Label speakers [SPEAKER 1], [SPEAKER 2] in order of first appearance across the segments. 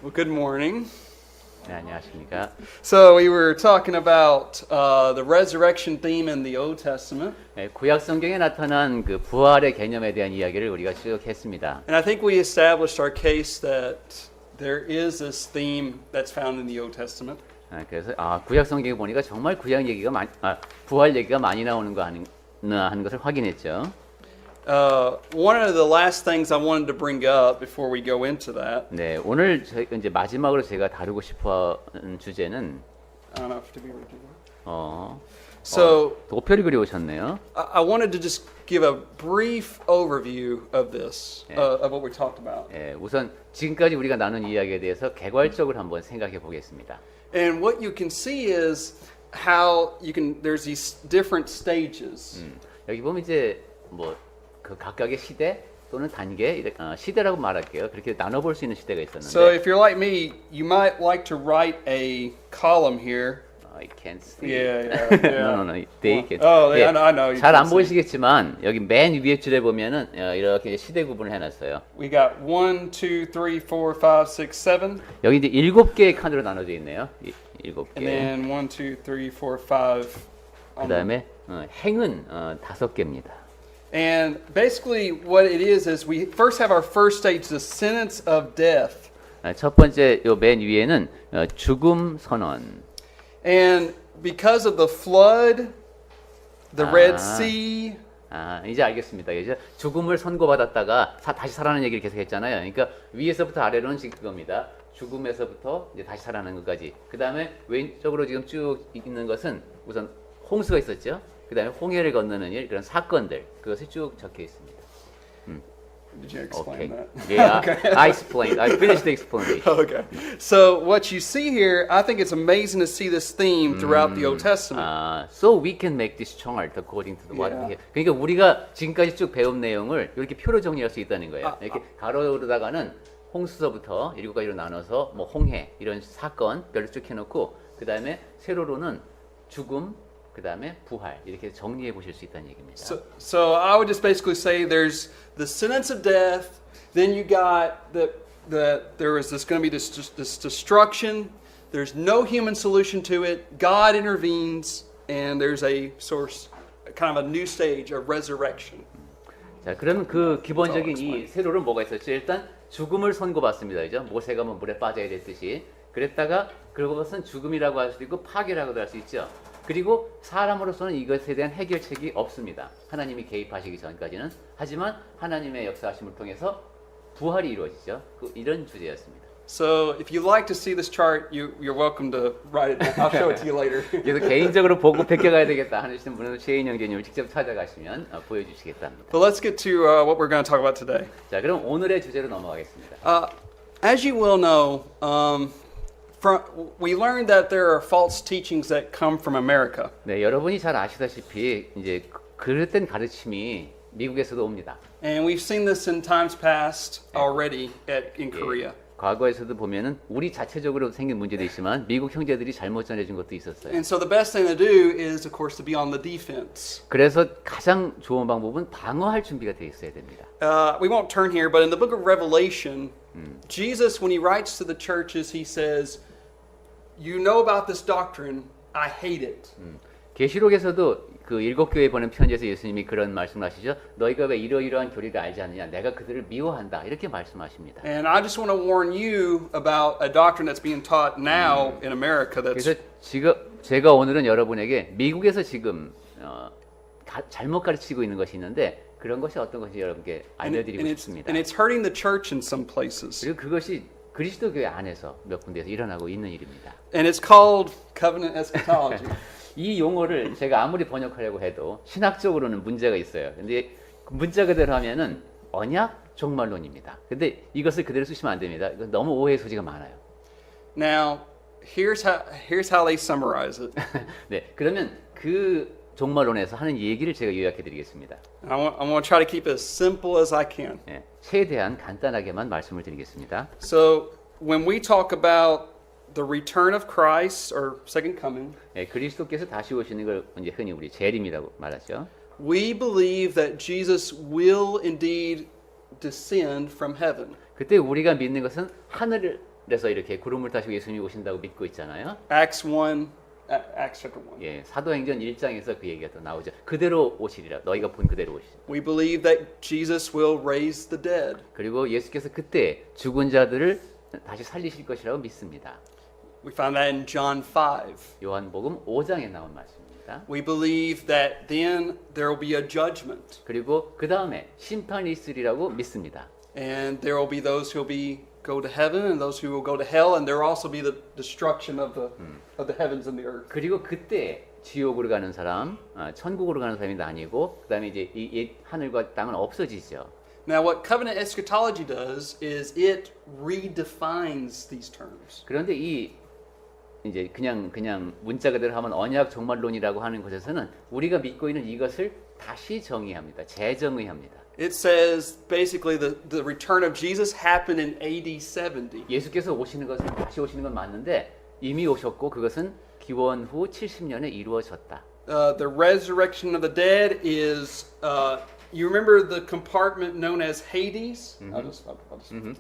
[SPEAKER 1] Well, good morning.
[SPEAKER 2] 네, 안녕하십니까.
[SPEAKER 1] So we were talking about the resurrection theme in the Old Testament,
[SPEAKER 2] 네, 구약 성경에 나타난 그 부활의 개념에 대한 이야기를 우리가 쭉 했습니다.
[SPEAKER 1] and I think we established our case that there is this theme that's found in the Old Testament.
[SPEAKER 2] 그래서 구약 성경에 보니까 정말 구약 얘기가 부활 얘기가 많이 나오는 거 하는 것을 확인했죠.
[SPEAKER 1] One of the last things I wanted to bring up before we go into that.
[SPEAKER 2] 네, 오늘 이제 마지막으로 제가 다루고 싶어하는 주제는
[SPEAKER 1] I don't know if to be repeated. So
[SPEAKER 2] 도표를 그려오셨네요.
[SPEAKER 1] I wanted to just give a brief overview of this, of what we talked about.
[SPEAKER 2] 예, 우선 지금까지 우리가 나눈 이야기에 대해서 개괄적으로 한번 생각해 보겠습니다.
[SPEAKER 1] And what you can see is how there's these different stages.
[SPEAKER 2] 여기 보면 이제 뭐 그 각각의 시대 또는 단계, 시대라고 말할게요. 그렇게 나눠볼 수 있는 시대가 있었는데.
[SPEAKER 1] So if you're like me, you might like to write a column here.
[SPEAKER 2] I can't see.
[SPEAKER 1] Yeah.
[SPEAKER 2] no. They can.
[SPEAKER 1] Oh, yeah, I know.
[SPEAKER 2] 잘 안 보이시겠지만 여기 맨 위에 줄에 보면은 이렇게 시대 구분을 해놨어요.
[SPEAKER 1] We got 1, 2, 3, 4, 5, 6, 7.
[SPEAKER 2] 여기 이제 7개의 칸으로 나눠져 있네요. 7개.
[SPEAKER 1] And then 1, 2, 3, 4, 5.
[SPEAKER 2] 그다음에 행은 5개입니다.
[SPEAKER 1] And basically what it is we first have our first stage, the sentence of death.
[SPEAKER 2] 첫 번째 요 맨 위에는 죽음 선언.
[SPEAKER 1] And because of the flood, the Red Sea.
[SPEAKER 2] 이제 알겠습니다. 이제 죽음을 선고받았다가 다시 살아나는 얘기를 계속 했잖아요. 그러니까 위에서부터 아래로는 지금 그겁니다. 죽음에서부터 이제 다시 살아나는 것까지. 그 다음에 왼쪽으로 지금 쭉 있는 것은 우선 홍수가 있었죠. 그 다음에 홍해를 건너는 일, 그런 사건들, 그것이 쭉 적혀 있습니다.
[SPEAKER 1] Did you explain that?
[SPEAKER 2] Yeah, okay. I explained. I finished the explanation.
[SPEAKER 1] Okay. So what you see here, I think it's amazing to see this theme throughout the Old Testament.
[SPEAKER 2] So we can make this chart according to what we have. 그러니까 우리가 지금까지 쭉 배운 내용을 이렇게 표로 정리할 수 있다는 거예요. 이렇게 가로로다가는 홍수서부터 7가지로 나눠서 뭐 홍해 이런 사건 별로 쭉 해놓고 그 다음에 세로로는 죽음 그 다음에 부활 이렇게 정리해 보실 수 있다는 얘기입니다.
[SPEAKER 1] So I would just basically say there's the sentence of death, then you got there is going to be this destruction, there's no human solution to it, God intervenes, and there's a source, kind of a new stage of resurrection.
[SPEAKER 2] 자, 그러면 그 기본적인 이 세로는 뭐가 있었죠? 일단 죽음을 선고받습니다. 그죠? 모세가 뭐 물에 빠져야 됐듯이. 그랬다가 그것은 죽음이라고 할 수도 있고 파괴라고도 할 수 있죠. 그리고 사람으로서는 이것에 대한 해결책이 없습니다. 하나님이 개입하시기 전까지는. 하지만 하나님의 역사하심을 통해서 부활이 이루어지죠. 이런 주제였습니다.
[SPEAKER 1] So if you like to see this chart, you're welcome to write it down. I'll show it to you later.
[SPEAKER 2] 그래서 개인적으로 보고 베껴가야 되겠다 하시는 분은 최인 형제님을 직접 찾아가시면 보여주시겠다 합니다.
[SPEAKER 1] But let's get to what we're going to talk about today.
[SPEAKER 2] 자, 그럼 오늘의 주제로 넘어가겠습니다.
[SPEAKER 1] As you will know, we learned that there are false teachings that come from America.
[SPEAKER 2] 네, 여러분이 잘 아시다시피 이제 그릇된 가르침이 미국에서도 옵니다.
[SPEAKER 1] And we've seen this in times past already in Korea.
[SPEAKER 2] 과거에서도 보면은 우리 자체적으로 생긴 문제도 있지만 미국 형제들이 잘못 전해준 것도 있었어요.
[SPEAKER 1] And so the best thing to do is, of course, to be on the defense.
[SPEAKER 2] 그래서 가장 좋은 방법은 방어할 준비가 돼 있어야 됩니다.
[SPEAKER 1] We won't turn here, but in the book of Revelation, Jesus, when he writes to the churches, he says, "You know about this doctrine. I hate it."
[SPEAKER 2] 계시록에서도 그 7교회에 보낸 편지에서 예수님이 그런 말씀하시죠. 너희가 왜 이러이러한 교리를 알지 않느냐? 내가 그들을 미워한다. 이렇게 말씀하십니다.
[SPEAKER 1] And I just want to warn you about a doctrine that's being taught now in America.
[SPEAKER 2] 그래서 제가 오늘은 여러분에게 미국에서 지금 잘못 가르치고 있는 것이 있는데 그런 것이 어떤 것인지 여러분께 알려드리고 싶습니다.
[SPEAKER 1] And it's hurting the church in some places.
[SPEAKER 2] 그리고 그것이 그리스도 교회 안에서 몇 군데에서 일어나고 있는 일입니다.
[SPEAKER 1] And it's called covenant eschatology.
[SPEAKER 2] 이 용어를 제가 아무리 번역하려고 해도 신학적으로는 문제가 있어요. 근데 문자 그대로 하면은 언약 종말론입니다. 근데 이것을 그대로 쓰시면 안 됩니다. 이건 너무 오해의 소지가 많아요.
[SPEAKER 1] Now, here's how they summarize it.
[SPEAKER 2] 네, 그러면 그 종말론에서 하는 얘기를 제가 요약해 드리겠습니다.
[SPEAKER 1] I want to try to keep it as simple as I can.
[SPEAKER 2] 네, 최대한 간단하게만 말씀을 드리겠습니다.
[SPEAKER 1] So, when we talk about the return of Christ or second coming,
[SPEAKER 2] 네, 그리스도께서 다시 오시는 걸 이제 흔히 우리 재림이라고 말하죠.
[SPEAKER 1] we believe that Jesus will indeed descend from heaven.
[SPEAKER 2] 그때 우리가 믿는 것은 하늘을 하늘에서 이렇게 구름을 타시고 예수님이 오신다고 믿고 있잖아요.
[SPEAKER 1] Acts 1, Acts chapter 1.
[SPEAKER 2] 예, 사도행전 1장에서 그 얘기가 또 나오죠. 그대로 오시리라. 너희가 본 그대로 오시리라.
[SPEAKER 1] We believe that Jesus will raise the dead.
[SPEAKER 2] 그리고 예수께서 그때 죽은 자들을 다시 살리실 것이라고 믿습니다.
[SPEAKER 1] We find that in John 5.
[SPEAKER 2] 요한복음 5장에 나온 말씀입니다.
[SPEAKER 1] We believe that then there will be a judgment.
[SPEAKER 2] 그리고 그 다음에 심판이 있으리라고 믿습니다.
[SPEAKER 1] And there will be those who will go to heaven and those who will go to hell, and there will also be the destruction of the heavens and the earth.
[SPEAKER 2] 그리고 그때 지옥으로 가는 사람, 천국으로 가는 사람이 나뉘고 그 다음에 이제 이 하늘과 땅은 없어지죠.
[SPEAKER 1] Now, what covenant eschatology does is it redefines these terms.
[SPEAKER 2] 그런데 이 이제 그냥 문자 그대로 하면 언약 종말론이라고 하는 것에서는 우리가 믿고 있는 이것을 다시 정의합니다. 재정의합니다.
[SPEAKER 1] It says basically the return of Jesus happened in AD 70.
[SPEAKER 2] 예수께서 오시는 것은 다시 오시는 건 맞는데 이미 오셨고 그것은 기원 후 70년에 이루어졌다.
[SPEAKER 1] The resurrection of the dead is, you remember the compartment known as Hades? I'll just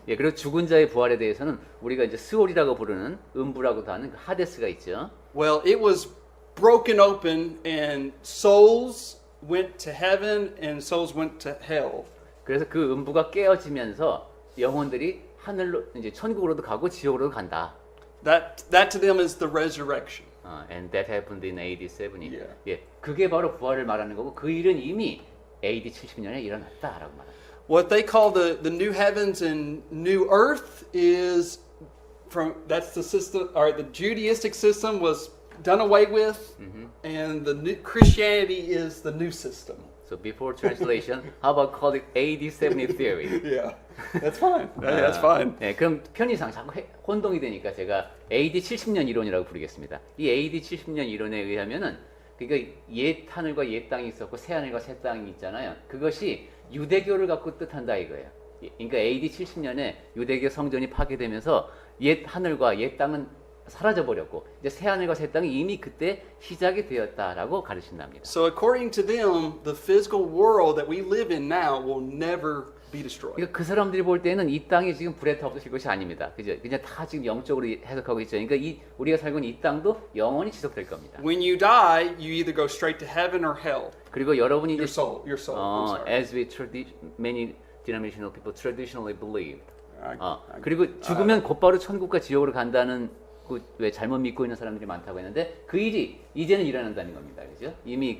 [SPEAKER 2] 예, 그리고 죽은 자의 부활에 대해서는 우리가 이제 스올이라고 부르는 음부라고도 하는 그 하데스가 있죠.
[SPEAKER 1] Well, it was broken open and souls went to heaven and souls went to hell.
[SPEAKER 2] 그래서 그 음부가 깨어지면서 영혼들이 하늘로 이제 천국으로도 가고 지옥으로도 간다.
[SPEAKER 1] That to them is the resurrection.
[SPEAKER 2] And that happened in AD 70.
[SPEAKER 1] Yeah.
[SPEAKER 2] 예, 그게 바로 부활을 말하는 거고 그 일은 이미 AD 70년에 일어났다라고 말합니다.
[SPEAKER 1] What they call the new heavens and new earth is that's the system, or the Judaistic system was done away with, and the new Christianity is the new system.
[SPEAKER 2] So before translation, how about call it AD 70 theory?
[SPEAKER 1] Yeah, that's fine. That's fine.
[SPEAKER 2] 네, 그럼 편의상 자꾸 혼동이 되니까 제가 AD 70년 이론이라고 부르겠습니다. 이 AD 70년 이론에 의하면은 그러니까 옛 하늘과 옛 땅이 있었고 새 하늘과 새 땅이 있잖아요. 그것이 유대교를 갖고 뜻한다 이거예요. 그러니까 AD 70년에 유대교 성전이 파괴되면서 옛 하늘과 옛 땅은 사라져 버렸고 이제 새 하늘과 새 땅이 이미 그때 시작이 되었다라고 가르친답니다.
[SPEAKER 1] So according to them, the physical world that we live in now will never be destroyed.
[SPEAKER 2] 그러니까 그 사람들이 볼 때는 이 땅이 지금 불에 타없어질 것이 아닙니다. 그죠? 그냥 다 지금 영적으로 해석하고 있죠. 그러니까 우리가 살고 있는 이 땅도 영원히 지속될 겁니다.
[SPEAKER 1] When you die, you either go straight to heaven or hell.
[SPEAKER 2] 그리고 여러분이
[SPEAKER 1] Your
[SPEAKER 2] 이제
[SPEAKER 1] soul. I'm sorry.
[SPEAKER 2] as we many denominational people traditionally believed.
[SPEAKER 1] I
[SPEAKER 2] 그리고 죽으면 곧바로 천국과 지옥으로 간다는 그 왜 잘못 믿고 있는 사람들이 많다고 했는데 그 일이 이제는 일어난다는 겁니다. 그죠? 이미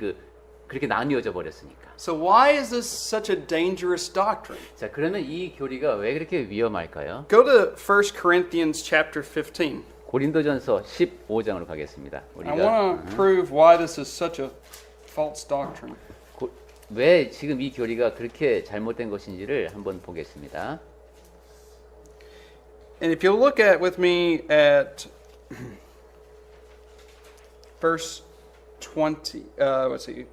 [SPEAKER 2] 그렇게 나뉘어져 버렸으니까.
[SPEAKER 1] So why is this such a dangerous doctrine?
[SPEAKER 2] 자, 그러면 이 교리가 왜 그렇게 위험할까요?
[SPEAKER 1] Go to 1 Corinthians chapter 15.
[SPEAKER 2] 고린도전서 15장으로 가겠습니다.
[SPEAKER 1] I want to prove why this is such a false doctrine.
[SPEAKER 2] 왜 지금 이 교리가 그렇게 잘못된 것인지를 한번 보겠습니다.
[SPEAKER 1] And if you'll look with me at verse 20, let's see,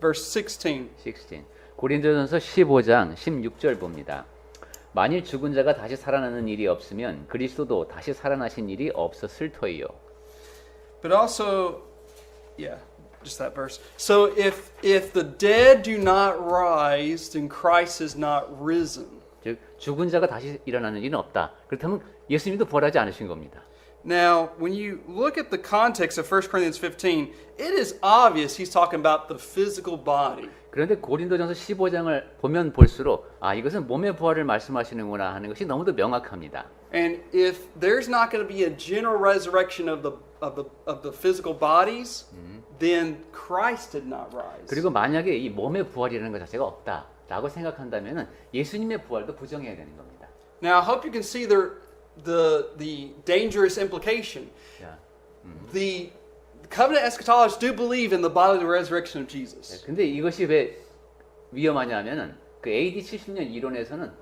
[SPEAKER 1] verse 16.
[SPEAKER 2] 16. 고린도전서 15장 16절 봅니다. 만일 죽은 자가 다시 살아나는 일이 없으면 그리스도도 다시 살아나신 일이 없었을 터이요.
[SPEAKER 1] But also, yeah, just that verse. So if the dead do not rise, then Christ is not risen.
[SPEAKER 2] 즉 죽은 자가 다시 일어나는 일은 없다. 그렇다면 예수님도 부활하지 않으신 겁니다.
[SPEAKER 1] Now, when you look at the context of 1 Corinthians 15, it is obvious he's talking about the physical body.
[SPEAKER 2] 그런데 고린도전서 15장을 보면 볼수록 이것은 몸의 부활을 말씀하시는구나 하는 것이 너무도 명확합니다.
[SPEAKER 1] And if there's not going to be a general resurrection of the physical bodies, then Christ did not rise.
[SPEAKER 2] 그리고 만약에 이 몸의 부활이라는 것 자체가 없다라고 생각한다면은 예수님의 부활도 부정해야 되는 겁니다.
[SPEAKER 1] Now, I hope you can see the dangerous implication.
[SPEAKER 2] 자,
[SPEAKER 1] The covenant eschatologists do believe in the bodily resurrection of Jesus.
[SPEAKER 2] 근데 이것이 왜 위험하냐면은 그 AD 70년 이론에서는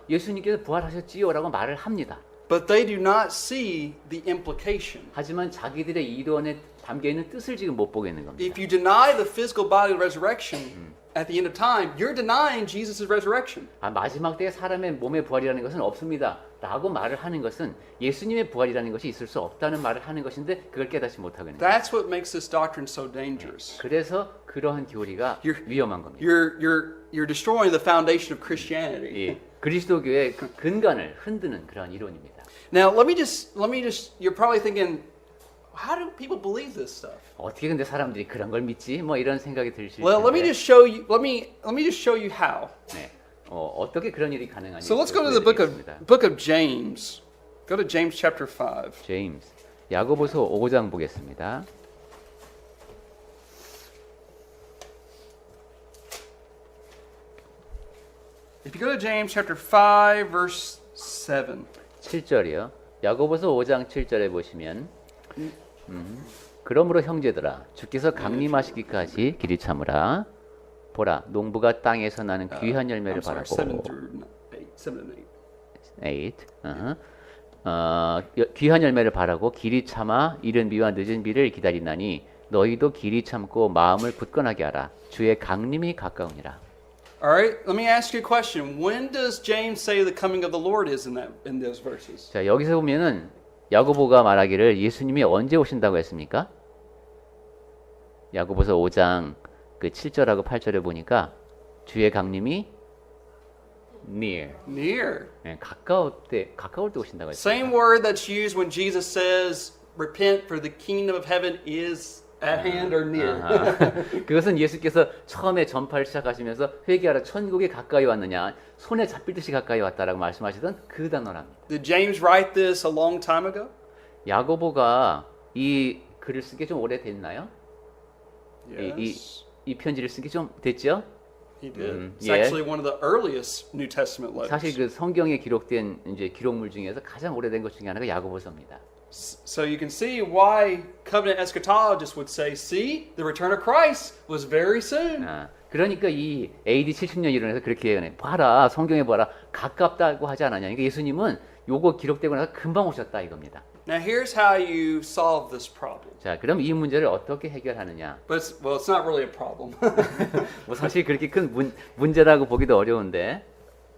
[SPEAKER 2] 예수님께서 부활하셨지요라고 말을 합니다.
[SPEAKER 1] But they do not see the implication.
[SPEAKER 2] 하지만 자기들의 이론에 담겨 있는 뜻을 지금 못 보겠는 겁니다.
[SPEAKER 1] If you deny the physical bodily resurrection at the end of time, you're denying Jesus' resurrection.
[SPEAKER 2] 마지막 때에 사람의 몸의 부활이라는 것은 없습니다. 라고 말을 하는 것은 예수님의 부활이라는 것이 있을 수 없다는 말을 하는 것인데 그걸 깨닫지 못하고 있는 거예요.
[SPEAKER 1] That's what makes this doctrine so dangerous.
[SPEAKER 2] 그래서 그러한 교리가 위험한 겁니다.
[SPEAKER 1] You're you're destroying the foundation of Christianity.
[SPEAKER 2] 이 그리스도교의 그 근간을 흔드는 그런 이론입니다.
[SPEAKER 1] Now, let me just you're probably thinking, how do people believe this stuff?
[SPEAKER 2] 어떻게 근데 사람들이 그런 걸 믿지? 뭐 이런 생각이 드실
[SPEAKER 1] Well, let me
[SPEAKER 2] 텐데.
[SPEAKER 1] just show you. Let me just show you how.
[SPEAKER 2] 네. 어떻게 그런 일이 가능한지.
[SPEAKER 1] So let's go to the book of James. Go to James chapter 5.
[SPEAKER 2] 제임스. 야고보서 5장 보겠습니다.
[SPEAKER 1] If you go to James chapter 5 verse 7.
[SPEAKER 2] 7절이요. 야고보서 5장 7절에 보시면 그러므로 형제들아 주께서 강림하시기까지 길이 참으라. 보라 농부가 땅에서 나는 귀한 열매를
[SPEAKER 1] I'm sorry,
[SPEAKER 2] 바라고
[SPEAKER 1] 7 through 7 and 8.
[SPEAKER 2] 8. 귀한 열매를 바라고 길이 참아 이른 비와 늦은 비를 기다리나니 너희도 길이 참고 마음을 굳건하게 하라. 주의 강림이 가까우니라.
[SPEAKER 1] All right, let me ask you a question. When does James say the coming of the Lord is in those verses?
[SPEAKER 2] 자, 여기서 보면은 야고보가 말하기를 예수님이 언제 오신다고 했습니까? 야고보서 5장 그 7절하고 8절에 보니까 주의 강림이 near.
[SPEAKER 1] Near.
[SPEAKER 2] 네, 가까울 때 오신다고 했어요.
[SPEAKER 1] Same word that's used when Jesus says, "Repent, for the kingdom of heaven is at hand or near."
[SPEAKER 2] 그것은 예수께서 처음에 전파를 시작하시면서 회개하라 천국이 가까이 왔느냐 손에 잡힐 듯이 가까이 왔다라고 말씀하시던 그 단어랍니다.
[SPEAKER 1] Did James write this a long time ago?
[SPEAKER 2] 야고보가 이 글을 쓴 게 좀 오래됐나요?
[SPEAKER 1] Yes.
[SPEAKER 2] 이 편지를 쓴 게 좀 됐죠?
[SPEAKER 1] He did. It's
[SPEAKER 2] yeah.
[SPEAKER 1] actually one of the earliest New Testament letters.
[SPEAKER 2] 사실 그 성경에 기록된 이제 기록물 중에서 가장 오래된 것 중에 하나가 야고보서입니다.
[SPEAKER 1] So you can see why covenant eschatologists would say, "See, the return of Christ was very soon."
[SPEAKER 2] 그러니까 이 AD 70년 이론에서 그렇게 얘기해. 봐라, 성경에 봐라, 가깝다고 하지 않았냐. 그러니까 예수님은 요거 기록되고 나서 금방 오셨다 이겁니다.
[SPEAKER 1] Now here's how you solve this problem.
[SPEAKER 2] 자, 그럼 이 문제를 어떻게 해결하느냐?
[SPEAKER 1] But it's not really a problem.
[SPEAKER 2] 뭐 사실 그렇게 큰 문제라고 보기도 어려운데.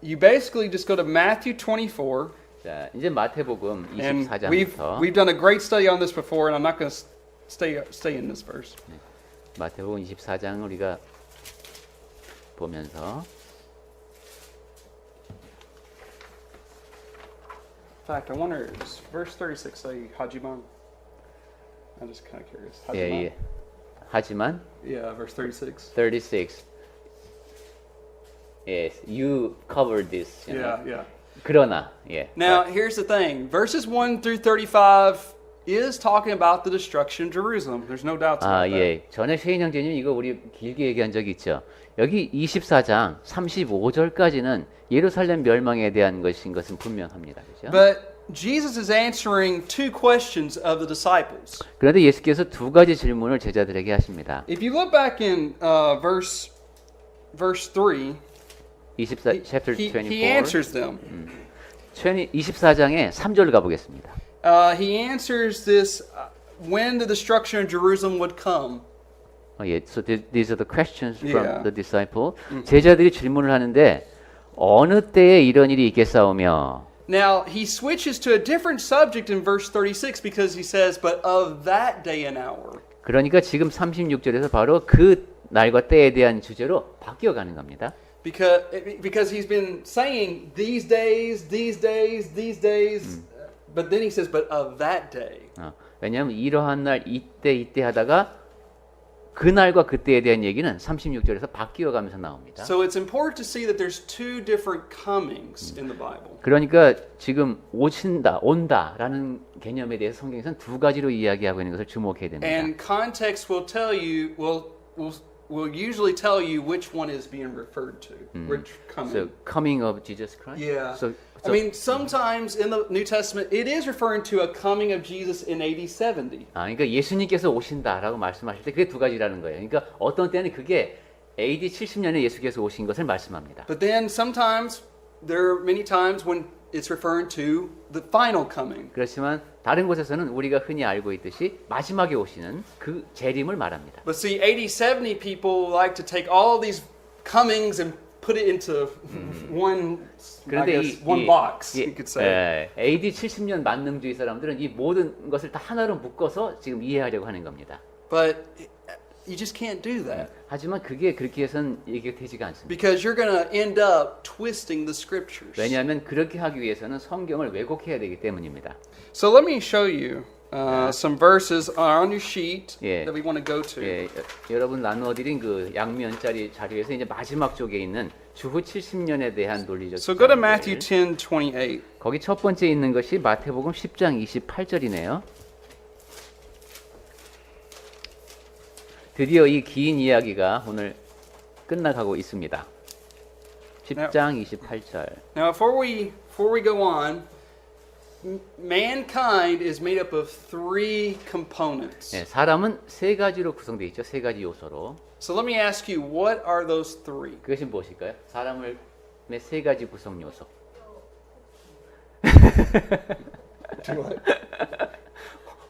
[SPEAKER 1] You basically just go to Matthew 24.
[SPEAKER 2] 자, 이제 마태복음
[SPEAKER 1] And
[SPEAKER 2] 24장부터
[SPEAKER 1] we've done a great study on this before, and I'm not going to stay in this verse.
[SPEAKER 2] 마태복음 24장을 우리가 보면서
[SPEAKER 1] In fact, I wonder, does verse 36 say Hajiman? I'm just kind of curious.
[SPEAKER 2] 예. 하지만
[SPEAKER 1] Yeah, verse 36.
[SPEAKER 2] 36 Yes, you covered this. You know.
[SPEAKER 1] Yeah.
[SPEAKER 2] 그러나 예.
[SPEAKER 1] Now, here's the thing. Verses 1 through 35 is talking about the destruction of Jerusalem. There's no doubts about that.
[SPEAKER 2] 예. 전에 쉐인 형제님 이거 우리 길게 얘기한 적이 있죠. 여기 24장 35절까지는 예루살렘 멸망에 대한 것인 것은 분명합니다. 그렇죠?
[SPEAKER 1] But Jesus is answering two questions of the disciples.
[SPEAKER 2] 그런데 예수께서 두 가지 질문을 제자들에게 하십니다.
[SPEAKER 1] If you look back in verse 3,
[SPEAKER 2] 24 chapter 24.
[SPEAKER 1] he answers them.
[SPEAKER 2] 24장에 3절 가보겠습니다.
[SPEAKER 1] He answers this when the destruction of Jerusalem would come.
[SPEAKER 2] 예, so these are the questions from
[SPEAKER 1] Yeah.
[SPEAKER 2] the disciple. 제자들이 질문을 하는데 어느 때에 이런 일이 있겠사오며.
[SPEAKER 1] Now, he switches to a different subject in verse 36 because he says, "But of that day and hour."
[SPEAKER 2] 그러니까 지금 36절에서 바로 그 날과 때에 대한 주제로 바뀌어 가는 겁니다.
[SPEAKER 1] Because he's been saying these days, but then he says, "But of that day."
[SPEAKER 2] 왜냐하면 이러한 날 이때 하다가 그 날과 그때에 대한 얘기는 36절에서 바뀌어 가면서 나옵니다.
[SPEAKER 1] So it's important to see that there's two different comings in the Bible.
[SPEAKER 2] 그러니까 지금 온다라는 개념에 대해서 성경에서는 두 가지로 이야기하고 있는 것을 주목해야 됩니다.
[SPEAKER 1] And context will tell you, will usually tell you which one is being referred to, which coming.
[SPEAKER 2] So coming of Jesus Christ.
[SPEAKER 1] Yeah.
[SPEAKER 2] So
[SPEAKER 1] I mean, sometimes in the New Testament, it is referring to a coming of Jesus in AD 70.
[SPEAKER 2] 그러니까 예수님께서 오신다라고 말씀하실 때 그게 두 가지라는 거예요. 그러니까 어떤 때는 그게 AD 70년에 예수께서 오신 것을 말씀합니다.
[SPEAKER 1] But then sometimes, there are many times when it's referring to the final coming.
[SPEAKER 2] 그렇지만 다른 곳에서는 우리가 흔히 알고 있듯이 마지막에 오시는 그 재림을 말합니다.
[SPEAKER 1] But see, AD 70 people like to take all these comings and put it into one, I
[SPEAKER 2] 그런데
[SPEAKER 1] guess, one box, you could say.
[SPEAKER 2] AD 70년 만능주의 사람들은 이 모든 것을 다 하나로 묶어서 지금 이해하려고 하는 겁니다.
[SPEAKER 1] But you just can't do that
[SPEAKER 2] 하지만 그게 그렇게 해서는 이게 되지가 않습니다.
[SPEAKER 1] because you're going to end up twisting the scriptures.
[SPEAKER 2] 왜냐하면 그렇게 하기 위해서는 성경을 왜곡해야 되기 때문입니다.
[SPEAKER 1] So let me show you some verses on your sheet
[SPEAKER 2] 예.
[SPEAKER 1] that we want to go to.
[SPEAKER 2] 예, 여러분 나누어드린 그 양면짜리 자료에서 이제 마지막 쪽에 있는 주후 70년에 대한 논리적
[SPEAKER 1] So go to
[SPEAKER 2] 주장들.
[SPEAKER 1] Matthew 10:28.
[SPEAKER 2] 거기 첫 번째 있는 것이 마태복음 10장 28절이네요. 드디어 이 긴 이야기가 오늘 끝나가고 있습니다. 10장 28절.
[SPEAKER 1] Now, before we go on, mankind is made up of three components.
[SPEAKER 2] 예, 사람은 세 가지로 구성되어 있죠. 세 가지 요소로.
[SPEAKER 1] So let me ask you, what are those three?
[SPEAKER 2] 그것이 무엇일까요? 사람의 세 가지 구성 요소.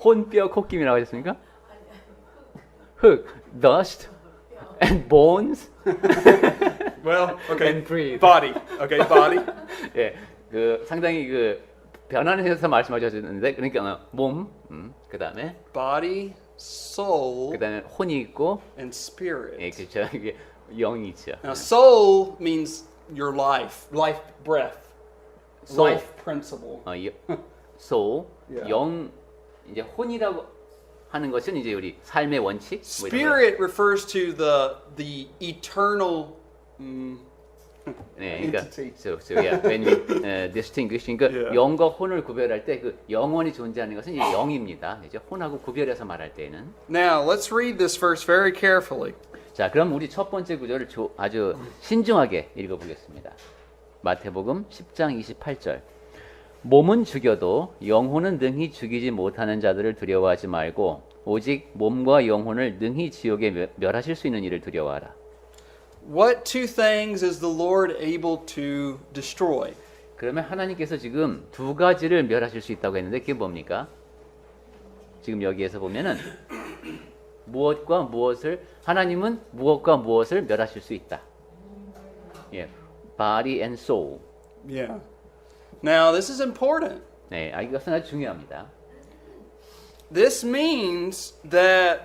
[SPEAKER 2] 혼뼈 콧김이라고 하셨습니까? 흙, dust, and bones,
[SPEAKER 1] Well, okay,
[SPEAKER 2] and breathe.
[SPEAKER 1] body. Okay, body.
[SPEAKER 2] 예, 그 상당히 그 변환해서 말씀하셨는데, 그러니까 몸, 그다음에
[SPEAKER 1] Body, soul,
[SPEAKER 2] 그다음에 혼이 있고,
[SPEAKER 1] and spirit.
[SPEAKER 2] 예, 그렇죠. 이게 영이 있죠.
[SPEAKER 1] Now, soul means your life, life breath,
[SPEAKER 2] Soul.
[SPEAKER 1] life principle.
[SPEAKER 2] soul,
[SPEAKER 1] Yeah.
[SPEAKER 2] 영, 이제 혼이라고 하는 것은 이제 우리 삶의 원칙. 뭐 이런 거.
[SPEAKER 1] Spirit refers to the eternal.
[SPEAKER 2] 네, 그러니까
[SPEAKER 1] entity.
[SPEAKER 2] so yeah, when we distinguish, 그러니까
[SPEAKER 1] Yeah.
[SPEAKER 2] 영과 혼을 구별할 때 그 영원히 존재하는 것은 이제 영입니다. 이제 혼하고 구별해서 말할 때는.
[SPEAKER 1] Now, let's read this verse very carefully.
[SPEAKER 2] 자, 그럼 우리 첫 번째 구절을 아주 신중하게 읽어보겠습니다. 마태복음 10장 28절. 몸은 죽여도 영혼은 능히 죽이지 못하는 자들을 두려워하지 말고 오직 몸과 영혼을 능히 지옥에 멸하실 수 있는 이를 두려워하라.
[SPEAKER 1] What two things is the Lord able to destroy?
[SPEAKER 2] 그러면 하나님께서 지금 두 가지를 멸하실 수 있다고 했는데 그게 뭡니까? 지금 여기에서 보면은 무엇과 무엇을 하나님은 무엇과 무엇을 멸하실 수 있다. 예, body and soul.
[SPEAKER 1] Yeah. Now, this is important.
[SPEAKER 2] 네, 이것은 아주 중요합니다.
[SPEAKER 1] This means that,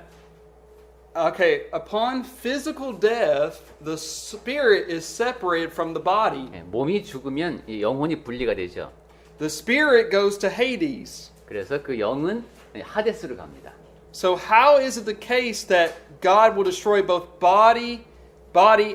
[SPEAKER 1] okay, upon physical death, the spirit is separated from the body.
[SPEAKER 2] 예, 몸이 죽으면 이 영혼이 분리가 되죠.
[SPEAKER 1] The spirit goes to Hades.
[SPEAKER 2] 그래서 그 영은 하데스로 갑니다.
[SPEAKER 1] So, how is it the case that God will destroy both body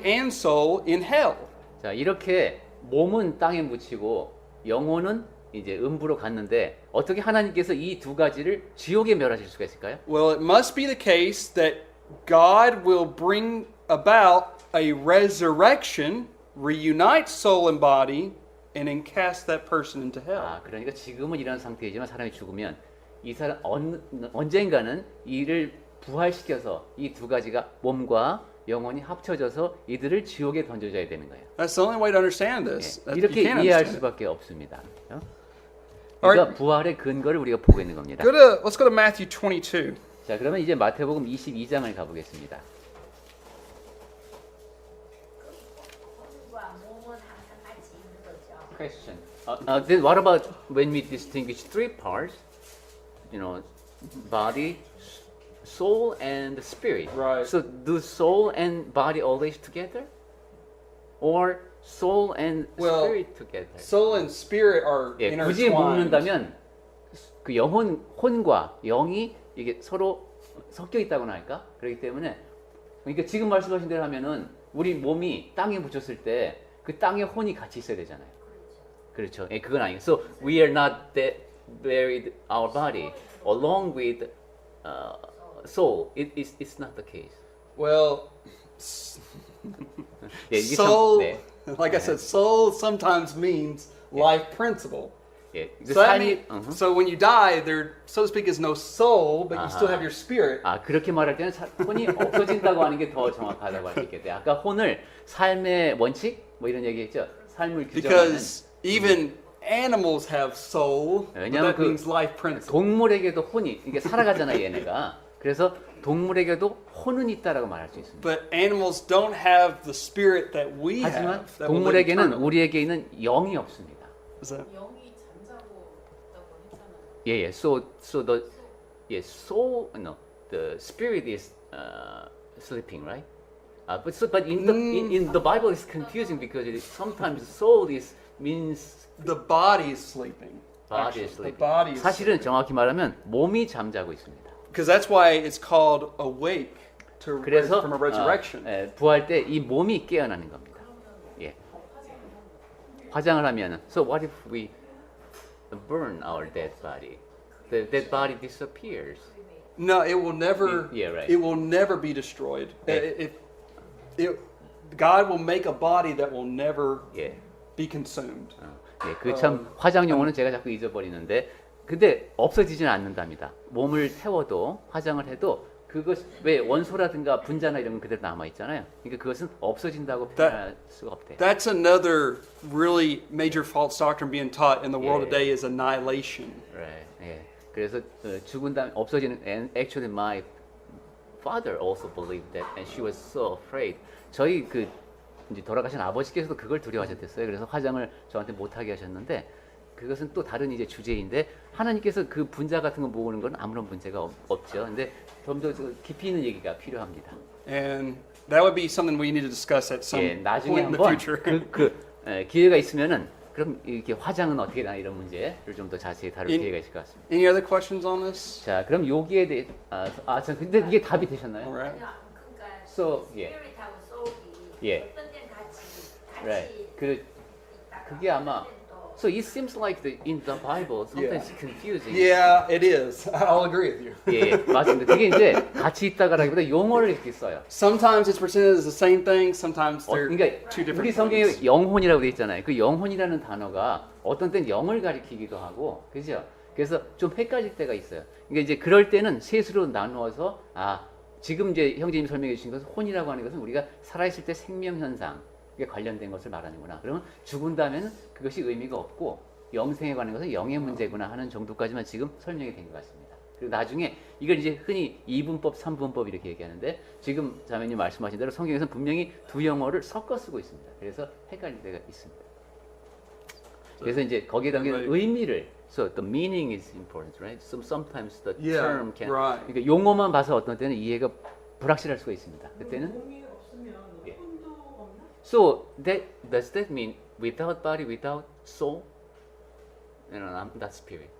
[SPEAKER 1] and soul in hell?
[SPEAKER 2] 자, 이렇게 몸은 땅에 묻히고 영혼은 이제 음부로 갔는데 어떻게 하나님께서 이 두 가지를 지옥에 멸하실 수가 있을까요?
[SPEAKER 1] Well, it must be the case that God will bring about a resurrection, reunite soul and body, and then cast that person into hell.
[SPEAKER 2] 아, 그러니까 지금은 이런 상태이지만 사람이 죽으면 이 사람 언젠가는 이를 부활시켜서 이 두 가지가 몸과 영혼이 합쳐져서 이들을 지옥에 던져줘야 되는 거예요.
[SPEAKER 1] That's the only way to understand this.
[SPEAKER 2] 예,
[SPEAKER 1] You
[SPEAKER 2] 이렇게
[SPEAKER 1] can't
[SPEAKER 2] 이해할
[SPEAKER 1] understand it.
[SPEAKER 2] 수밖에 없습니다. 그렇죠?
[SPEAKER 1] Alright.
[SPEAKER 2] 그러니까 부활의 근거를 우리가 보고 있는 겁니다.
[SPEAKER 1] Let's go to Matthew 22.
[SPEAKER 2] 자, 그러면 이제 마태복음 22장을 가보겠습니다. Question. Then what about when we distinguish three parts? You know, body, soul, and spirit.
[SPEAKER 1] Right.
[SPEAKER 2] So do soul and body always together, or soul and
[SPEAKER 1] Well,
[SPEAKER 2] spirit together?
[SPEAKER 1] Soul and spirit are
[SPEAKER 2] 예, 굳이
[SPEAKER 1] intertwined.
[SPEAKER 2] 묻는다면 그 혼과 영이 이게 서로 섞여 있다고나 할까? 그렇기 때문에 그러니까 지금 말씀하신 대로 하면은 우리 몸이 땅에 묻혔을 때 그 땅에 혼이 같이 있어야 되잖아요. 그렇죠. 예, 그건 아니에요. So we are not buried our body along with soul. It's not the case.
[SPEAKER 1] Well,
[SPEAKER 2] 예, 이게
[SPEAKER 1] soul,
[SPEAKER 2] 네.
[SPEAKER 1] like I said, soul sometimes means life principle.
[SPEAKER 2] 예, 그
[SPEAKER 1] So,
[SPEAKER 2] 삶이
[SPEAKER 1] so when you die, there, so to speak, is no soul, but you still
[SPEAKER 2] Uh-huh.
[SPEAKER 1] have your spirit.
[SPEAKER 2] 아, 그렇게 말할 때는 혼이 없어진다고 하는 게 더 정확하다고 할 수 있겠대요. 아까 혼을 삶의 원칙 뭐 이런 얘기했죠. 삶을 규정하는
[SPEAKER 1] Because even animals have soul, but
[SPEAKER 2] 왜냐하면
[SPEAKER 1] that means life principle.
[SPEAKER 2] 동물에게도 혼이 이게 살아가잖아요, 얘네가. 그래서 동물에게도 혼은 있다라고 말할 수 있습니다.
[SPEAKER 1] But animals don't have the spirit that we
[SPEAKER 2] 하지만
[SPEAKER 1] have. That will live
[SPEAKER 2] 동물에게는
[SPEAKER 1] eternally.
[SPEAKER 2] 우리에게 있는 영이 없습니다.
[SPEAKER 1] Is that-
[SPEAKER 3] 영이 잠자고 있다고 했잖아요.
[SPEAKER 2] 예, 예. So the soul, no, the spirit is sleeping, right? But in the Bible it's confusing because sometimes soul means
[SPEAKER 1] The body is sleeping.
[SPEAKER 2] body
[SPEAKER 1] Actually,
[SPEAKER 2] is sleeping.
[SPEAKER 1] The body is
[SPEAKER 2] 사실은 정확히 말하면 몸이 잠자고 있습니다.
[SPEAKER 1] because that's why it's called awake to
[SPEAKER 2] 그래서
[SPEAKER 1] from a resurrection.
[SPEAKER 2] 부활 때 이 몸이 깨어나는 겁니다. 예. 화장을 하면 so what if we burn our dead body? The dead body disappears.
[SPEAKER 1] No, it will never.
[SPEAKER 2] Yeah, right.
[SPEAKER 1] It will never be destroyed.
[SPEAKER 2] Yeah.
[SPEAKER 1] God will make a body that will never
[SPEAKER 2] 예.
[SPEAKER 1] be consumed.
[SPEAKER 2] 예, 그 참 화장 용어는 제가 자꾸 잊어버리는데 근데 없어지지는 않는답니다. 몸을 태워도 화장을 해도 그것 왜 원소라든가 분자나 이런 건 그대로 남아 있잖아요. 그러니까 그것은 없어져진다고 표현할 수가 없대요.
[SPEAKER 1] That's another really major false doctrine being taught in the world
[SPEAKER 2] Yeah.
[SPEAKER 1] today is annihilation.
[SPEAKER 2] Right. 예. 그래서 죽은 다음에 없어지는 and actually my father also believed that and she was so afraid. 저희 그 이제 돌아가신 아버지께서도 그걸 두려워하셨댔어요. 그래서 화장을 저한테 못하게 하셨는데 그것은 또 다른 이제 주제인데 하나님께서 그 분자 같은 거 모으는 건 아무런 문제가 없죠. 근데 좀 더 깊이 있는 얘기가 필요합니다.
[SPEAKER 1] And that would be something we need to discuss at some
[SPEAKER 2] 예, 나중에
[SPEAKER 1] point in the
[SPEAKER 2] 한번
[SPEAKER 1] future.
[SPEAKER 2] 기회가 있으면은 그럼 이렇게 화장은 어떻게 되나 이런 문제를 좀 더 자세히 다룰
[SPEAKER 1] 인-
[SPEAKER 2] 기회가 있을 것 같습니다.
[SPEAKER 1] Any other questions on this?
[SPEAKER 2] 자, 그럼 여기에 대해 근데 이게 답이 되셨나요?
[SPEAKER 1] All right.
[SPEAKER 3] 그냥 그러니까
[SPEAKER 2] So, 예.
[SPEAKER 3] 스피릿하고 소울이
[SPEAKER 2] 예.
[SPEAKER 3] 어떤 때는 같이
[SPEAKER 2] Right. 그
[SPEAKER 3] 있다가
[SPEAKER 2] 그게 아마
[SPEAKER 3] 어떤 때는 또
[SPEAKER 2] So it seems like in the Bible sometimes it's confusing.
[SPEAKER 1] Yeah, it is. I'll agree with you.
[SPEAKER 2] 예, 맞습니다. 그게 이제 같이 있다가라기보다 용어를 이렇게 써요.
[SPEAKER 1] Sometimes it's presented as the same thing. Sometimes they're
[SPEAKER 2] 그러니까
[SPEAKER 1] two different
[SPEAKER 2] 우리
[SPEAKER 1] things.
[SPEAKER 2] 성경에 영혼이라고 돼 있잖아요. 그 영혼이라는 단어가 어떤 때는 영을 가리키기도 하고, 그죠? 그래서 좀 헷갈릴 때가 있어요. 그러니까 이제 그럴 때는 셋으로 나누어서 지금 이제 형제님이 설명해 주신 것은 혼이라고 하는 것은 우리가 살아있을 때 생명 현상 에 관련된 것을 말하는구나. 그러면 죽은 다음에는 그것이 의미가 없고 영생에 관한 것은 영의 문제구나 하는 정도까지만 지금 설명이 된 것 같습니다. 그리고 나중에 이걸 이제 흔히 2분법, 3분법 이렇게 얘기하는데 지금 자매님 말씀하신 대로 성경에서는 분명히 두 영어를 섞어 쓰고 있습니다. 그래서 헷갈릴 때가 있습니다. 그래서 이제 거기에 담긴 의미를 So the meaning is important, right? Sometimes the
[SPEAKER 1] Yeah,
[SPEAKER 2] term can
[SPEAKER 1] right.
[SPEAKER 2] 그러니까 용어만 봐서 어떤 때는 이해가 불확실할 수가 있습니다. 그때는
[SPEAKER 4] 몸이 없으면
[SPEAKER 2] 예.
[SPEAKER 4] 혼도 없나?
[SPEAKER 2] So does that mean without body, without soul? No, not spirit.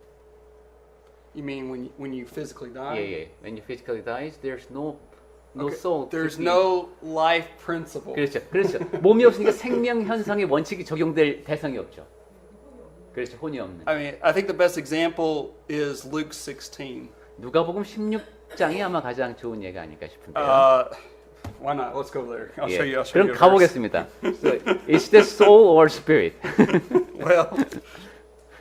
[SPEAKER 1] You mean when you physically die?
[SPEAKER 2] Yeah. When you physically dies, there's no
[SPEAKER 1] Okay,
[SPEAKER 2] soul. to
[SPEAKER 1] There's
[SPEAKER 2] be-
[SPEAKER 1] no life principle.
[SPEAKER 2] 그렇죠. 몸이 없으니까 생명 현상의 원칙이 적용될 대상이 없죠. 그렇죠. 혼이 없는.
[SPEAKER 1] I mean, I think the best example is Luke 16.
[SPEAKER 2] 누가복음 16장이 아마 가장 좋은 예가 아닐까 싶은데요.
[SPEAKER 1] Why not? Let's go there. I'll
[SPEAKER 2] 예.
[SPEAKER 1] show you. I'll show
[SPEAKER 2] 그럼
[SPEAKER 1] you. a verse.
[SPEAKER 2] 가보겠습니다. So, is that soul or spirit?
[SPEAKER 1] Well,